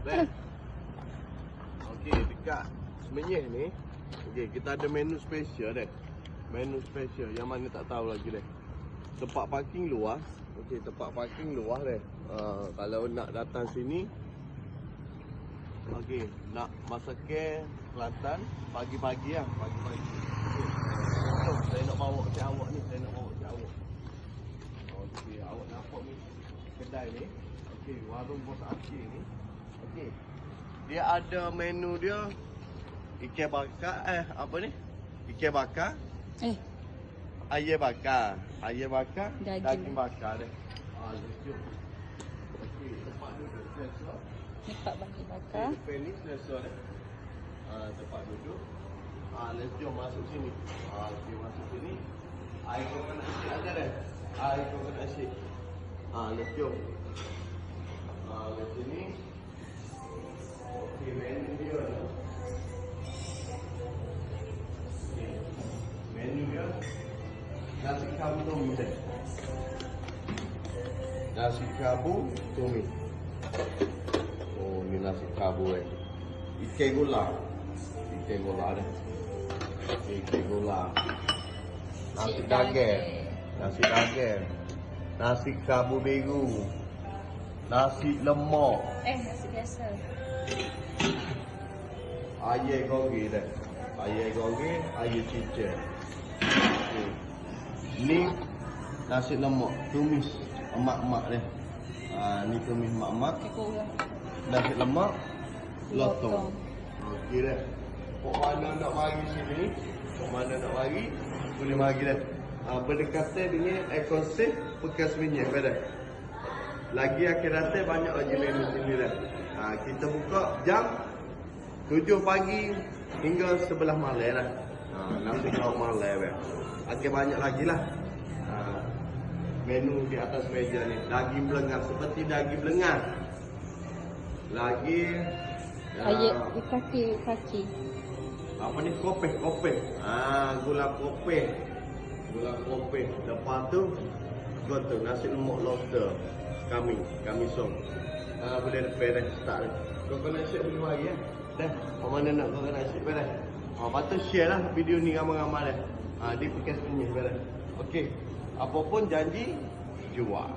Dah. Okey, dekat Semenyih ni. Okey, kita ada menu special deh. Menu special yang mana tak tahu lagi deh. Tempat parking luas. Okey, tempat parking luas deh. Kalau nak datang sini, okey, nak masak ke Kelantan pagi-pagi lah, pagi-pagi. Okay. Saya nak bawa ke awak ni, Okey, awak nampak ni kedai ni. Okey, warung Bos Aceh ni. Okey. Dia ada menu dia ikan bakar, apa ni? Ikan bakar. Ayam bakar. Daging bakar dia. Lucu. Okey, tempat duduk selesa. Tempat bagi bakar. Depan ni selesa dia. Tempat duduk. Let's jom masuk sini. Okey, masuk sini. Air coconut asyik ada dah. Air coconut asyik. Let's jom. Di sini. Okey, menu dia. Okey. Menu dia. Nasi kabu tomi dah. Nasi kabu tomi. Oh, ni nasi kabu Ikan gula. Ikan gula dah. Ikan gula. Nasi daging. Nasi daging. Nasi kabu biru. Nasi lemak. Nasi biasa. Ayam gogi dah. Ayam gogi, ayam cicak. Okay. Ni nasi lemak, tumis emak-emak dia. Ni tumis emak-emak. Nasi lemak, lotong. Okey dah. Kok mana nak mari sini? Kok mana nak mari? Boleh mari dah. Berdekatan dengan ekosistem Pekan Semenyih dah. Lagi akhir datang banyak lagi menu sini dah. Kita buka jam 7 pagi hingga 11 malam lah. Nasi lauk malam dah. Akhir banyak lagi lah. Menu di atas meja ni. Daging belengar seperti daging belengar. Lagi Ayat kaki. apa ni? Kopeh. Gula kopeh. Lepas tu goto nasi lemak lobster. Kami song. Boleh lepas dah start dah. Kau kena share boleh mari ya. Dah. Mana nak kau kena share dah. Patut share lah video ni ramai-ramai dah. Di Pekan Semenyih dah. Okey. Apa pun janji jual.